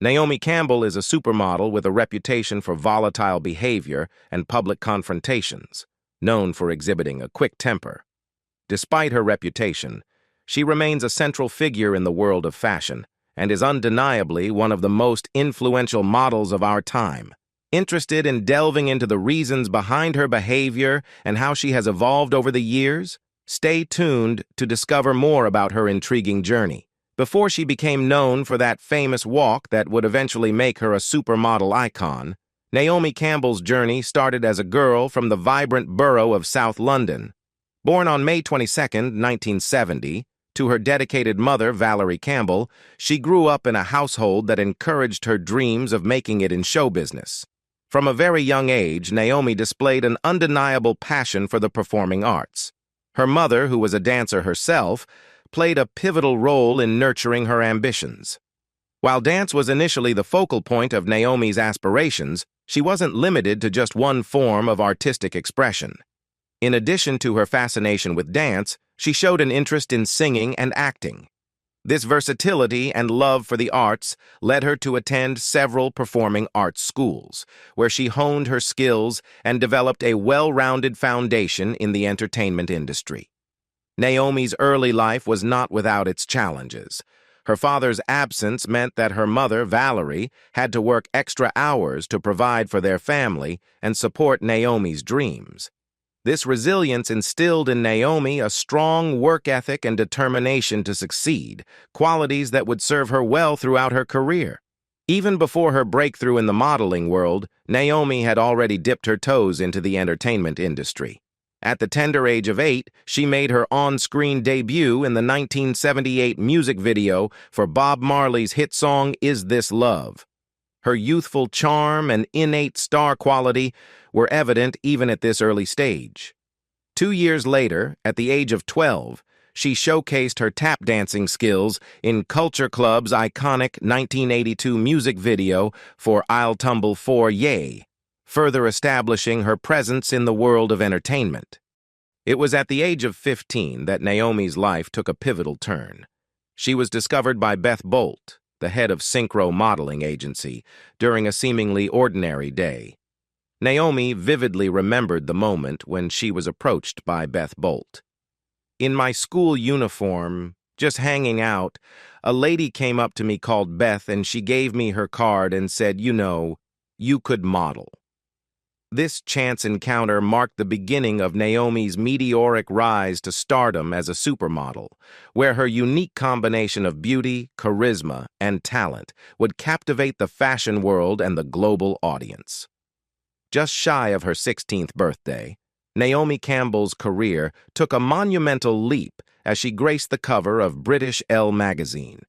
Naomi Campbell is a supermodel with a reputation for volatile behavior and public confrontations, known for exhibiting a quick temper. Despite her reputation, she remains a central figure in the world of fashion and is undeniably one of the most influential models of our time. Interested in delving into the reasons behind her behavior and how she has evolved over the years? Stay tuned to discover more about her intriguing journey. Before she became known for that famous walk that would eventually make her a supermodel icon, Naomi Campbell's journey started as a girl from the vibrant borough of South London. Born on May 22, 1970, to her dedicated mother, Valerie Campbell, she grew up in a household that encouraged her dreams of making it in show business. From a very young age, Naomi displayed an undeniable passion for the performing arts. Her mother, who was a dancer herself, played a pivotal role in nurturing her ambitions. While dance was initially the focal point of Naomi's aspirations, she wasn't limited to just one form of artistic expression. In addition to her fascination with dance, she showed an interest in singing and acting. This versatility and love for the arts led her to attend several performing arts schools, where she honed her skills and developed a well-rounded foundation in the entertainment industry. Naomi's early life was not without its challenges. Her father's absence meant that her mother, Valerie, had to work extra hours to provide for their family and support Naomi's dreams. This resilience instilled in Naomi a strong work ethic and determination to succeed, qualities that would serve her well throughout her career. Even before her breakthrough in the modeling world, Naomi had already dipped her toes into the entertainment industry. At the tender age of 8, she made her on-screen debut in the 1978 music video for Bob Marley's hit song, Is This Love? Her youthful charm and innate star quality were evident even at this early stage. 2 years later, at the age of 12, she showcased her tap dancing skills in Culture Club's iconic 1982 music video for I'll Tumble For Yay, further establishing her presence in the world of entertainment. It was at the age of 15 that Naomi's life took a pivotal turn. She was discovered by Beth Bolt, the head of Synchro Modeling Agency, during a seemingly ordinary day. Naomi vividly remembered the moment when she was approached by Beth Bolt. In my school uniform, just hanging out, a lady came up to me called Beth and she gave me her card and said, "You know, you could model." This chance encounter marked the beginning of Naomi's meteoric rise to stardom as a supermodel, where her unique combination of beauty, charisma, and talent would captivate the fashion world and the global audience. Just shy of her 16th birthday, Naomi Campbell's career took a monumental leap as she graced the cover of British Elle magazine.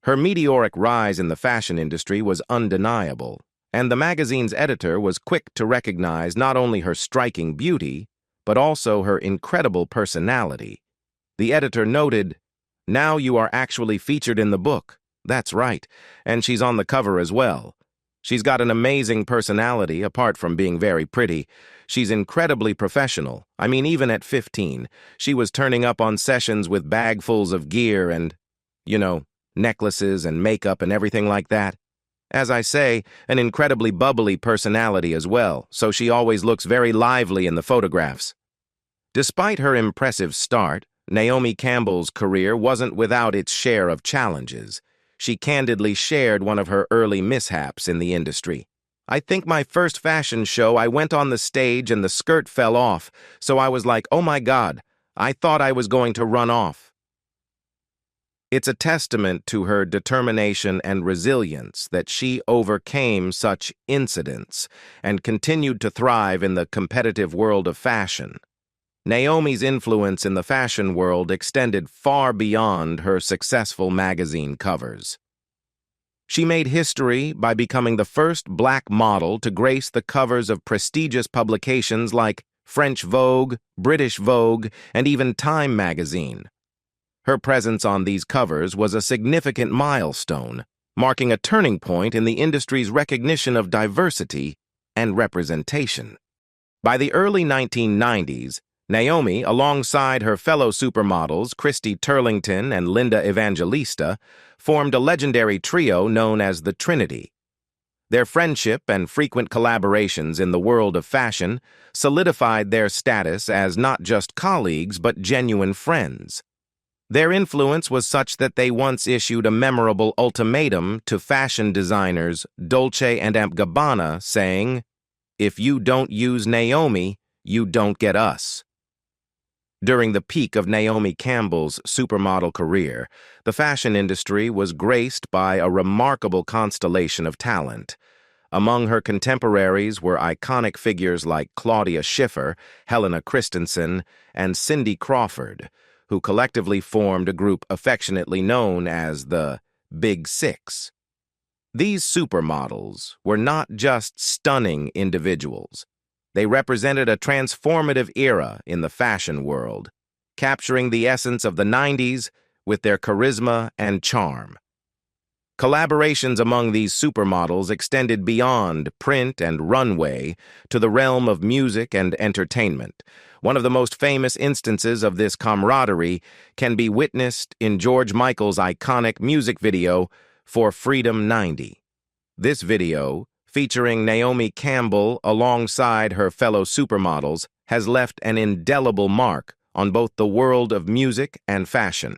Her meteoric rise in the fashion industry was undeniable, and the magazine's editor was quick to recognize not only her striking beauty, but also her incredible personality. The editor noted, "Now you are actually featured in the book. That's right, and she's on the cover as well. She's got an amazing personality, apart from being very pretty. She's incredibly professional. I mean, even at 15, she was turning up on sessions with bagfuls of gear and, necklaces and makeup and everything like that. As I say, an incredibly bubbly personality as well, so she always looks very lively in the photographs." Despite her impressive start, Naomi Campbell's career wasn't without its share of challenges. She candidly shared one of her early mishaps in the industry. "I think my first fashion show, I went on the stage and the skirt fell off, so I was like, oh my God, I thought I was going to run off." It's a testament to her determination and resilience that she overcame such incidents and continued to thrive in the competitive world of fashion. Naomi's influence in the fashion world extended far beyond her successful magazine covers. She made history by becoming the first black model to grace the covers of prestigious publications like French Vogue, British Vogue, and even Time magazine. Her presence on these covers was a significant milestone, marking a turning point in the industry's recognition of diversity and representation. By the early 1990s, Naomi, alongside her fellow supermodels Christy Turlington and Linda Evangelista, formed a legendary trio known as the Trinity. Their friendship and frequent collaborations in the world of fashion solidified their status as not just colleagues but genuine friends. Their influence was such that they once issued a memorable ultimatum to fashion designers Dolce and Gabbana, saying, "If you don't use Naomi, you don't get us." During the peak of Naomi Campbell's supermodel career, the fashion industry was graced by a remarkable constellation of talent. Among her contemporaries were iconic figures like Claudia Schiffer, Helena Christensen, and Cindy Crawford, who collectively formed a group affectionately known as the Big Six. These supermodels were not just stunning individuals. They represented a transformative era in the fashion world, capturing the essence of the 90s with their charisma and charm. Collaborations among these supermodels extended beyond print and runway to the realm of music and entertainment. One of the most famous instances of this camaraderie can be witnessed in George Michael's iconic music video for Freedom 90. This video, featuring Naomi Campbell alongside her fellow supermodels, has left an indelible mark on both the world of music and fashion.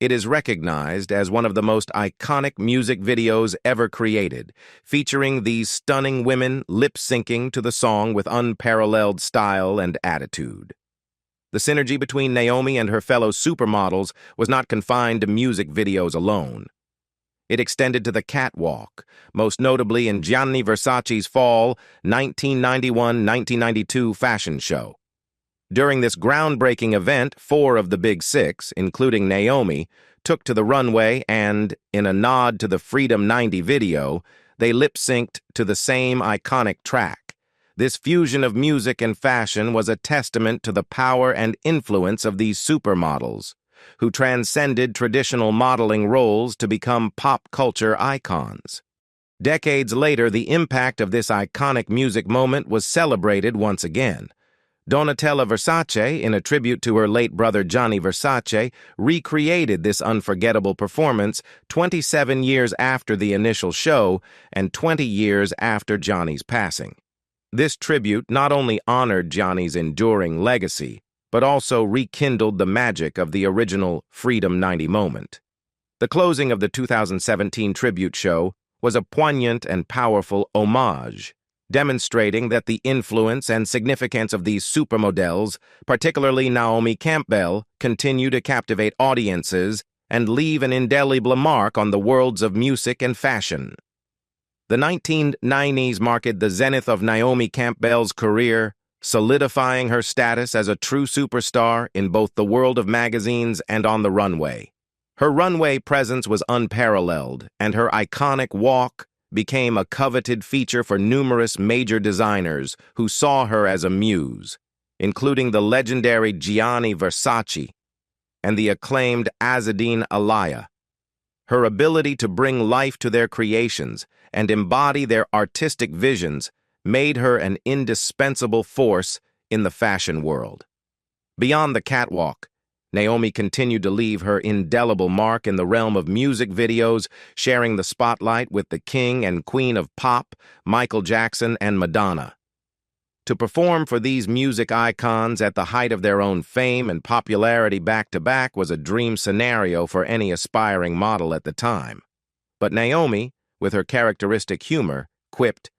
It is recognized as one of the most iconic music videos ever created, featuring these stunning women lip-syncing to the song with unparalleled style and attitude. The synergy between Naomi and her fellow supermodels was not confined to music videos alone. It extended to the catwalk, most notably in Gianni Versace's fall 1991-1992 fashion show. During this groundbreaking event, 4 of the Big Six, including Naomi, took to the runway and, in a nod to the Freedom 90 video, they lip-synced to the same iconic track. This fusion of music and fashion was a testament to the power and influence of these supermodels, who transcended traditional modeling roles to become pop culture icons. Decades later, the impact of this iconic music moment was celebrated once again. Donatella Versace, in a tribute to her late brother Gianni Versace, recreated this unforgettable performance 27 years after the initial show and 20 years after Gianni's passing. This tribute not only honored Gianni's enduring legacy, but also rekindled the magic of the original Freedom 90 moment. The closing of the 2017 tribute show was a poignant and powerful homage, demonstrating that the influence and significance of these supermodels, particularly Naomi Campbell, continue to captivate audiences and leave an indelible mark on the worlds of music and fashion. The 1990s marked the zenith of Naomi Campbell's career, solidifying her status as a true superstar in both the world of magazines and on the runway. Her runway presence was unparalleled, and her iconic walk became a coveted feature for numerous major designers who saw her as a muse, including the legendary Gianni Versace and the acclaimed Azzedine Alaïa. Her ability to bring life to their creations and embody their artistic visions made her an indispensable force in the fashion world. Beyond the catwalk, Naomi continued to leave her indelible mark in the realm of music videos, sharing the spotlight with the king and queen of pop, Michael Jackson and Madonna. To perform for these music icons at the height of their own fame and popularity back-to-back was a dream scenario for any aspiring model at the time. But Naomi, with her characteristic humor, quipped,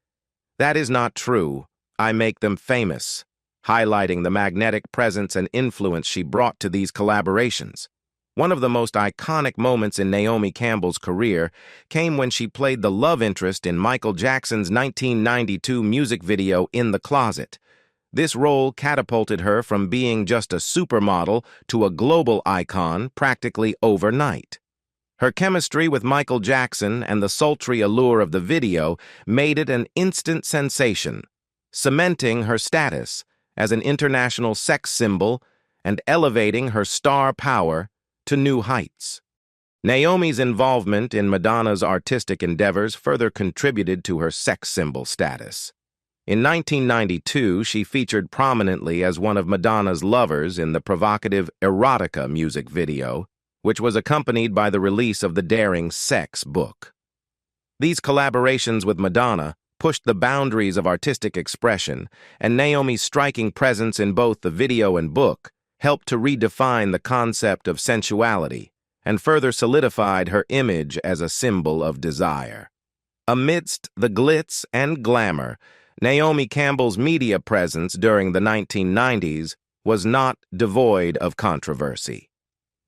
"That is not true. I make them famous," highlighting the magnetic presence and influence she brought to these collaborations. One of the most iconic moments in Naomi Campbell's career came when she played the love interest in Michael Jackson's 1992 music video In the Closet. This role catapulted her from being just a supermodel to a global icon practically overnight. Her chemistry with Michael Jackson and the sultry allure of the video made it an instant sensation, cementing her status as an international sex symbol and elevating her star power to new heights. Naomi's involvement in Madonna's artistic endeavors further contributed to her sex symbol status. In 1992, she featured prominently as one of Madonna's lovers in the provocative Erotica music video, which was accompanied by the release of the daring Sex book. These collaborations with Madonna pushed the boundaries of artistic expression, and Naomi's striking presence in both the video and book helped to redefine the concept of sensuality and further solidified her image as a symbol of desire. Amidst the glitz and glamour, Naomi Campbell's media presence during the 1990s was not devoid of controversy.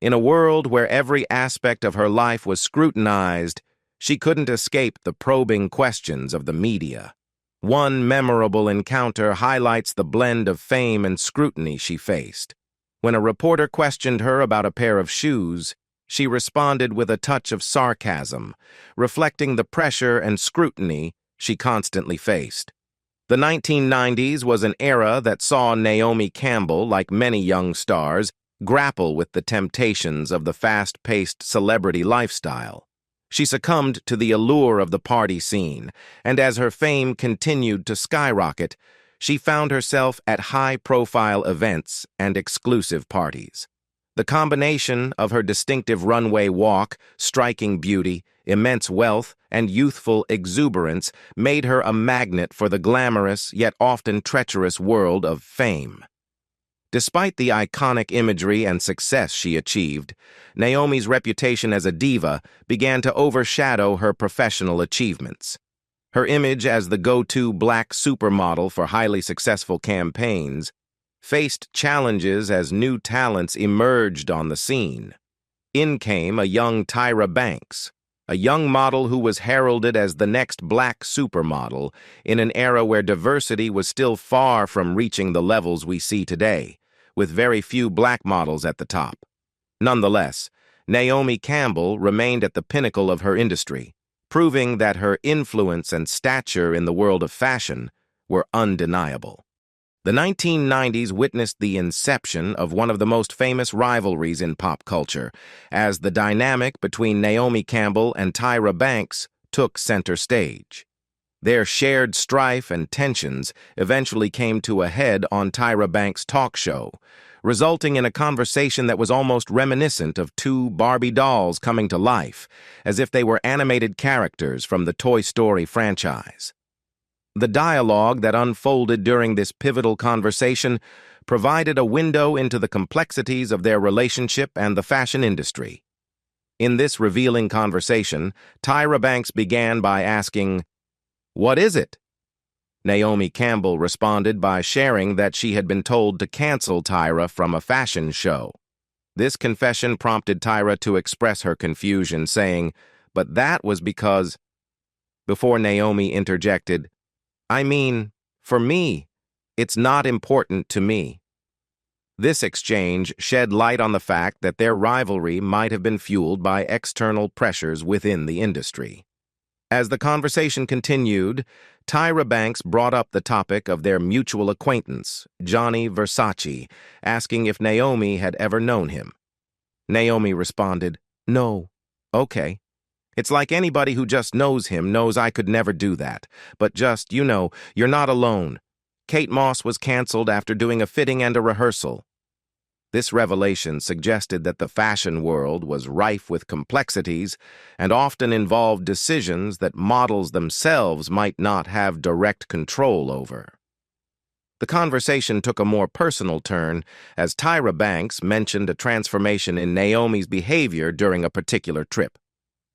In a world where every aspect of her life was scrutinized, she couldn't escape the probing questions of the media. One memorable encounter highlights the blend of fame and scrutiny she faced. When a reporter questioned her about a pair of shoes, she responded with a touch of sarcasm, reflecting the pressure and scrutiny she constantly faced. The 1990s was an era that saw Naomi Campbell, like many young stars, grapple with the temptations of the fast-paced celebrity lifestyle. She succumbed to the allure of the party scene, and as her fame continued to skyrocket, she found herself at high-profile events and exclusive parties. The combination of her distinctive runway walk, striking beauty, immense wealth, and youthful exuberance made her a magnet for the glamorous yet often treacherous world of fame. Despite the iconic imagery and success she achieved, Naomi's reputation as a diva began to overshadow her professional achievements. Her image as the go-to black supermodel for highly successful campaigns faced challenges as new talents emerged on the scene. In came a young Tyra Banks, a young model who was heralded as the next black supermodel in an era where diversity was still far from reaching the levels we see today, with very few black models at the top. Nonetheless, Naomi Campbell remained at the pinnacle of her industry, proving that her influence and stature in the world of fashion were undeniable. The 1990s witnessed the inception of one of the most famous rivalries in pop culture, as the dynamic between Naomi Campbell and Tyra Banks took center stage. Their shared strife and tensions eventually came to a head on Tyra Banks' talk show, resulting in a conversation that was almost reminiscent of two Barbie dolls coming to life, as if they were animated characters from the Toy Story franchise. The dialogue that unfolded during this pivotal conversation provided a window into the complexities of their relationship and the fashion industry. In this revealing conversation, Tyra Banks began by asking, "What is it?" Naomi Campbell responded by sharing that she had been told to cancel Tyra from a fashion show. This confession prompted Tyra to express her confusion, saying, "But that was because..." Before Naomi interjected, "I mean, for me, it's not important to me." This exchange shed light on the fact that their rivalry might have been fueled by external pressures within the industry. As the conversation continued, Tyra Banks brought up the topic of their mutual acquaintance, Johnny Versace, asking if Naomi had ever known him. Naomi responded, "No." "Okay. It's like anybody who just knows him knows I could never do that. But just, you're not alone. Kate Moss was canceled after doing a fitting and a rehearsal." This revelation suggested that the fashion world was rife with complexities and often involved decisions that models themselves might not have direct control over. The conversation took a more personal turn as Tyra Banks mentioned a transformation in Naomi's behavior during a particular trip.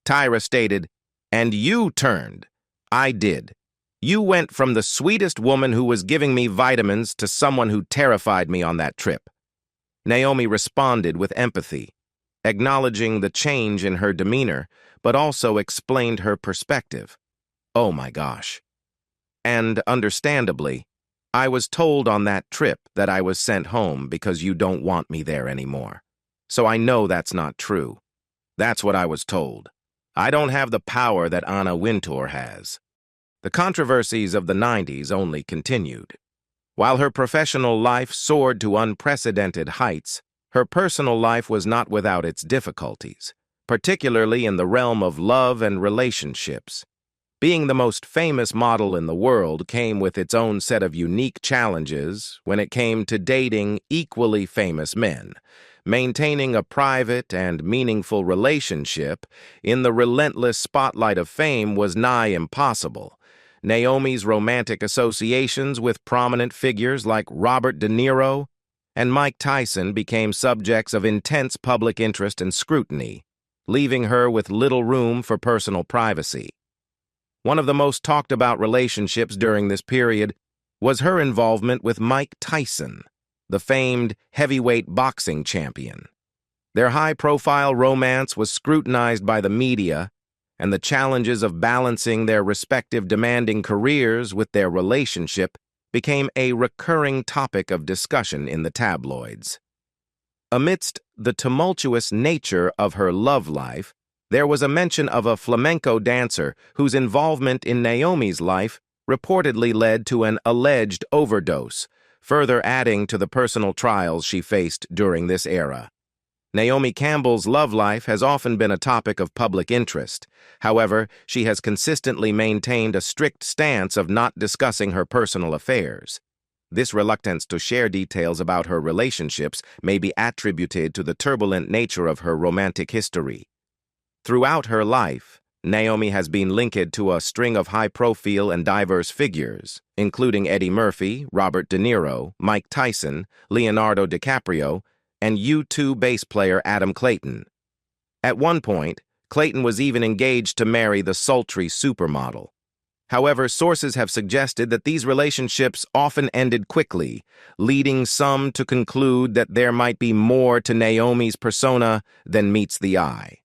Tyra stated, "And you turned. I did. You went from the sweetest woman who was giving me vitamins to someone who terrified me on that trip." Naomi responded with empathy, acknowledging the change in her demeanor, but also explained her perspective. "Oh my gosh. And understandably, I was told on that trip that I was sent home because you don't want me there anymore. So I know that's not true. That's what I was told. I don't have the power that Anna Wintour has." The controversies of the 90s only continued. While her professional life soared to unprecedented heights, her personal life was not without its difficulties, particularly in the realm of love and relationships. Being the most famous model in the world came with its own set of unique challenges when it came to dating equally famous men. Maintaining a private and meaningful relationship in the relentless spotlight of fame was nigh impossible. Naomi's romantic associations with prominent figures like Robert De Niro and Mike Tyson became subjects of intense public interest and scrutiny, leaving her with little room for personal privacy. One of the most talked about relationships during this period was her involvement with Mike Tyson, the famed heavyweight boxing champion. Their high-profile romance was scrutinized by the media, and the challenges of balancing their respective demanding careers with their relationship became a recurring topic of discussion in the tabloids. Amidst the tumultuous nature of her love life, there was a mention of a flamenco dancer whose involvement in Naomi's life reportedly led to an alleged overdose, further adding to the personal trials she faced during this era. Naomi Campbell's love life has often been a topic of public interest. However, she has consistently maintained a strict stance of not discussing her personal affairs. This reluctance to share details about her relationships may be attributed to the turbulent nature of her romantic history. Throughout her life, Naomi has been linked to a string of high-profile and diverse figures, including Eddie Murphy, Robert De Niro, Mike Tyson, Leonardo DiCaprio, and U2 bass player Adam Clayton. At one point, Clayton was even engaged to marry the sultry Supermodel. However, sources have suggested that these relationships often ended quickly, leading some to conclude that there might be more to Naomi's persona than meets the eye.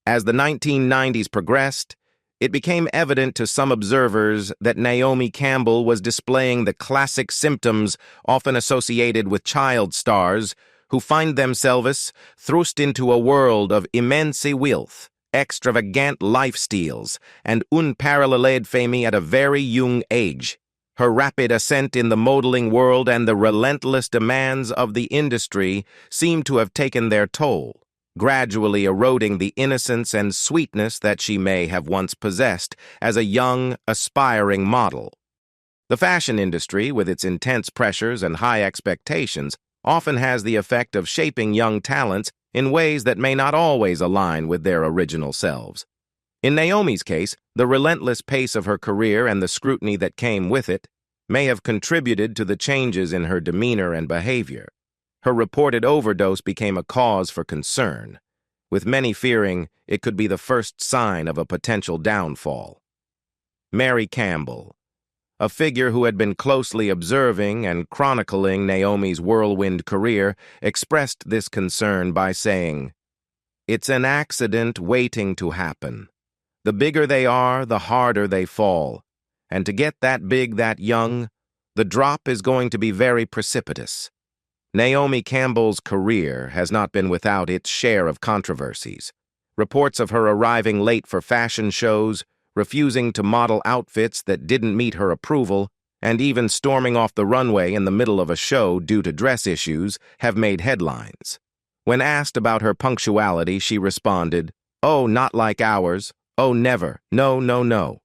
As the 1990s progressed, it became evident to some observers that Naomi Campbell was displaying the classic symptoms often associated with child stars who find themselves thrust into a world of immense wealth, extravagant lifestyles, and unparalleled fame at a very young age. Her rapid ascent in the modeling world and the relentless demands of the industry seem to have taken their toll, gradually eroding the innocence and sweetness that she may have once possessed as a young, aspiring model. The fashion industry, with its intense pressures and high expectations, often has the effect of shaping young talents in ways that may not always align with their original selves. In Naomi's case, the relentless pace of her career and the scrutiny that came with it may have contributed to the changes in her demeanor and behavior. Her reported overdose became a cause for concern, with many fearing it could be the first sign of a potential downfall. Mary Campbell, a figure who had been closely observing and chronicling Naomi's whirlwind career, expressed this concern by saying, "It's an accident waiting to happen. The bigger they are, the harder they fall. And to get that big that young, the drop is going to be very precipitous." Naomi Campbell's career has not been without its share of controversies. Reports of her arriving late for fashion shows, refusing to model outfits that didn't meet her approval, and even storming off the runway in the middle of a show due to dress issues have made headlines. When asked about her punctuality, she responded, "Oh, not like ours. Oh, never. No, no, no."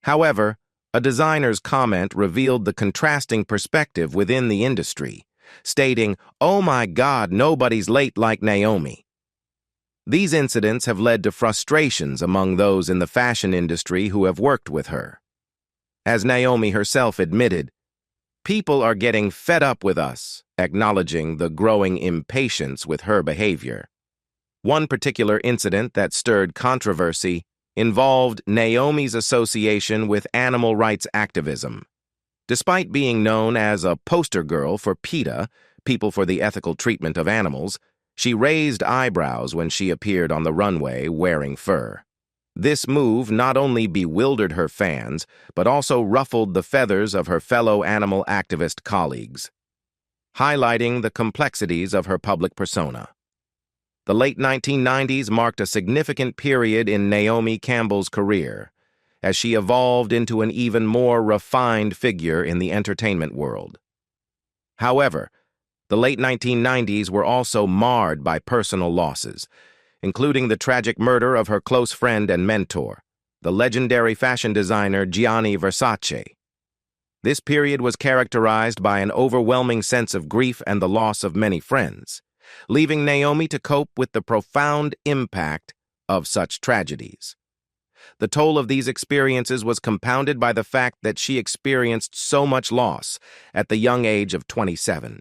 However, a designer's comment revealed the contrasting perspective within the industry, stating, "Oh my God, nobody's late like Naomi." These incidents have led to frustrations among those in the fashion industry who have worked with her. As Naomi herself admitted, "People are getting fed up with us," acknowledging the growing impatience with her behavior. One particular incident that stirred controversy involved Naomi's association with animal rights activism. Despite being known as a poster girl for PETA, People for the Ethical Treatment of Animals, she raised eyebrows when she appeared on the runway wearing fur. This move not only bewildered her fans, but also ruffled the feathers of her fellow animal activist colleagues, highlighting the complexities of her public persona. The late 1990s marked a significant period in Naomi Campbell's career, as she evolved into an even more refined figure in the entertainment world. However, the late 1990s were also marred by personal losses, including the tragic murder of her close friend and mentor, the legendary fashion designer Gianni Versace. This period was characterized by an overwhelming sense of grief and the loss of many friends, leaving Naomi to cope with the profound impact of such tragedies. The toll of these experiences was compounded by the fact that she experienced so much loss at the young age of 27.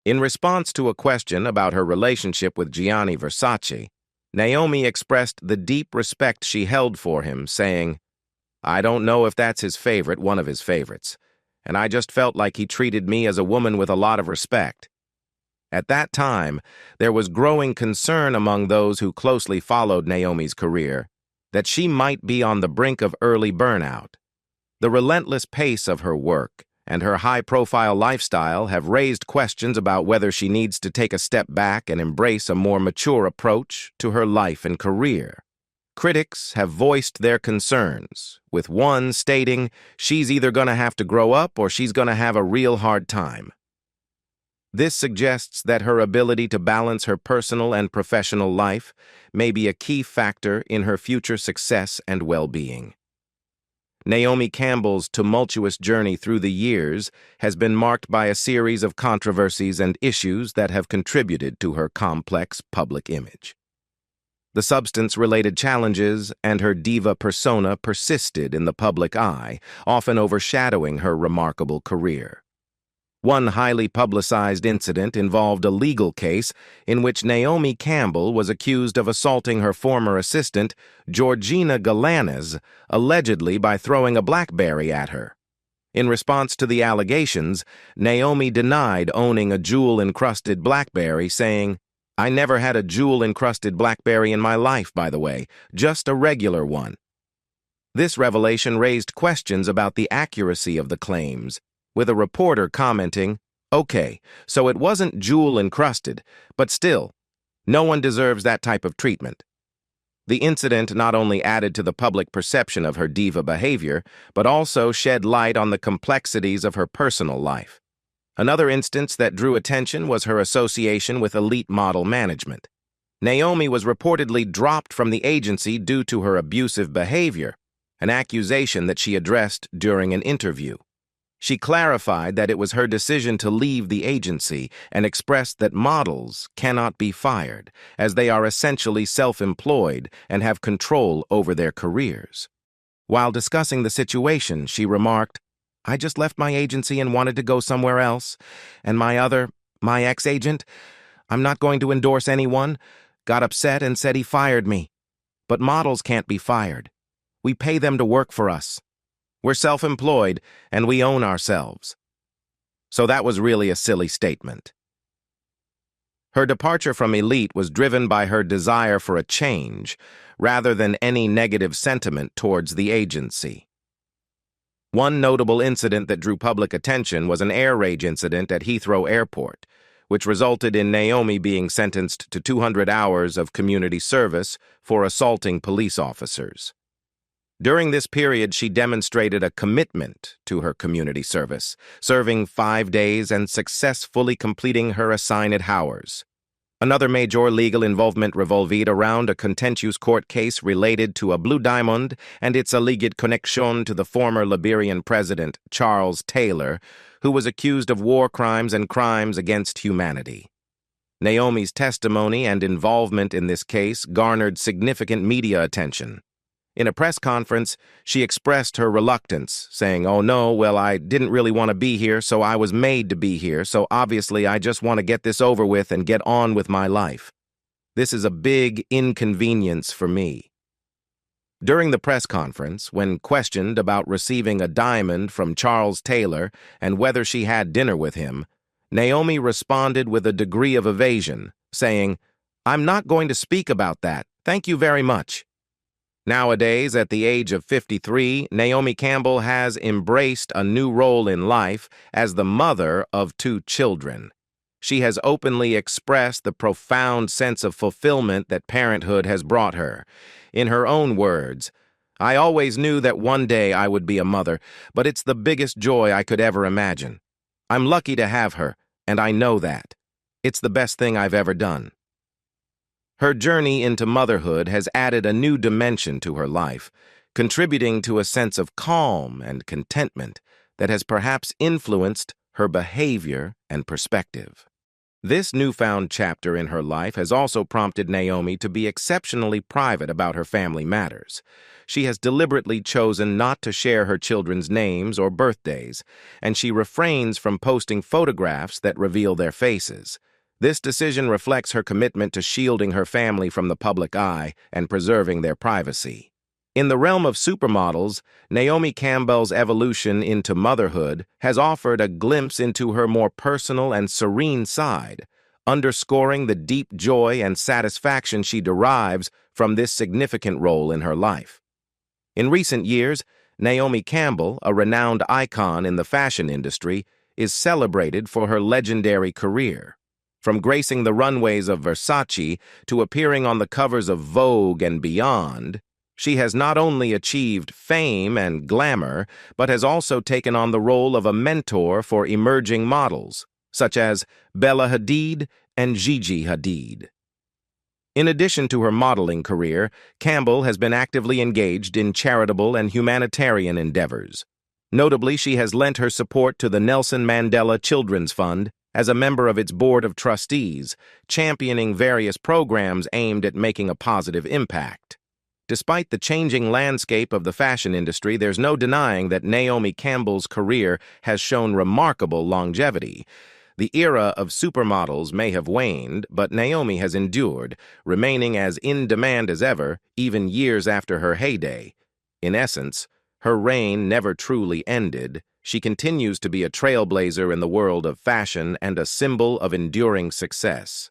In response to a question about her relationship with Gianni Versace, Naomi expressed the deep respect she held for him, saying, "I don't know if that's his favorite, one of his favorites, and I just felt like he treated me as a woman with a lot of respect." At that time, there was growing concern among those who closely followed Naomi's career that she might be on the brink of early burnout. The relentless pace of her work and her high-profile lifestyle have raised questions about whether she needs to take a step back and embrace a more mature approach to her life and career. Critics have voiced their concerns, with one stating she's either going to have to grow up or she's going to have a real hard time. This suggests that her ability to balance her personal and professional life may be a key factor in her future success and well-being. Naomi Campbell's tumultuous journey through the years has been marked by a series of controversies and issues that have contributed to her complex public image. The substance-related challenges and her diva persona persisted in the public eye, often overshadowing her remarkable career. One highly publicized incident involved a legal case in which Naomi Campbell was accused of assaulting her former assistant, Georgina Galanis, allegedly by throwing a BlackBerry at her. In response to the allegations, Naomi denied owning a jewel-encrusted BlackBerry, saying, "I never had a jewel-encrusted BlackBerry in my life, by the way, just a regular one." This revelation raised questions about the accuracy of the claims, with a reporter commenting, "Okay, so it wasn't jewel-encrusted, but still, no one deserves that type of treatment." The incident not only added to the public perception of her diva behavior, but also shed light on the complexities of her personal life. Another instance that drew attention was her association with elite model management. Naomi was reportedly dropped from the agency due to her abusive behavior, an accusation that she addressed during an interview. She clarified that it was her decision to leave the agency and expressed that models cannot be fired, as they are essentially self-employed and have control over their careers. While discussing the situation, she remarked, "I just left my agency and wanted to go somewhere else, and my ex-agent, I'm not going to endorse anyone, got upset and said he fired me. But models can't be fired. We pay them to work for us. We're self-employed, and we own ourselves." So that was really a silly statement. Her departure from Elite was driven by her desire for a change, rather than any negative sentiment towards the agency. One notable incident that drew public attention was an air rage incident at Heathrow Airport, which resulted in Naomi being sentenced to 200 hours of community service for assaulting police officers. During this period, she demonstrated a commitment to her community service, serving 5 days and successfully completing her assigned hours. Another major legal involvement revolved around a contentious court case related to a blue diamond and its alleged connection to the former Liberian president, Charles Taylor, who was accused of war crimes and crimes against humanity. Naomi's testimony and involvement in this case garnered significant media attention. In a press conference, she expressed her reluctance, saying, "Oh no, well, I didn't really want to be here, so I was made to be here, so obviously I just want to get this over with and get on with my life. This is a big inconvenience for me." During the press conference, when questioned about receiving a diamond from Charles Taylor and whether she had dinner with him, Naomi responded with a degree of evasion, saying, "I'm not going to speak about that. Thank you very much." Nowadays, at the age of 53, Naomi Campbell has embraced a new role in life as the mother of 2 children. She has openly expressed the profound sense of fulfillment that parenthood has brought her. In her own words, "I always knew that one day I would be a mother, but it's the biggest joy I could ever imagine. I'm lucky to have her, and I know that. It's the best thing I've ever done." Her journey into motherhood has added a new dimension to her life, contributing to a sense of calm and contentment that has perhaps influenced her behavior and perspective. This newfound chapter in her life has also prompted Naomi to be exceptionally private about her family matters. She has deliberately chosen not to share her children's names or birthdays, and she refrains from posting photographs that reveal their faces. This decision reflects her commitment to shielding her family from the public eye and preserving their privacy. In the realm of supermodels, Naomi Campbell's evolution into motherhood has offered a glimpse into her more personal and serene side, underscoring the deep joy and satisfaction she derives from this significant role in her life. In recent years, Naomi Campbell, a renowned icon in the fashion industry, is celebrated for her legendary career. From gracing the runways of Versace to appearing on the covers of Vogue and beyond, she has not only achieved fame and glamour, but has also taken on the role of a mentor for emerging models, such as Bella Hadid and Gigi Hadid. In addition to her modeling career, Campbell has been actively engaged in charitable and humanitarian endeavors. Notably, she has lent her support to the Nelson Mandela Children's Fund as a member of its board of trustees, championing various programs aimed at making a positive impact. Despite the changing landscape of the fashion industry, there's no denying that Naomi Campbell's career has shown remarkable longevity. The era of supermodels may have waned, but Naomi has endured, remaining as in demand as ever, even years after her heyday. In essence, her reign never truly ended. She continues to be a trailblazer in the world of fashion and a symbol of enduring success.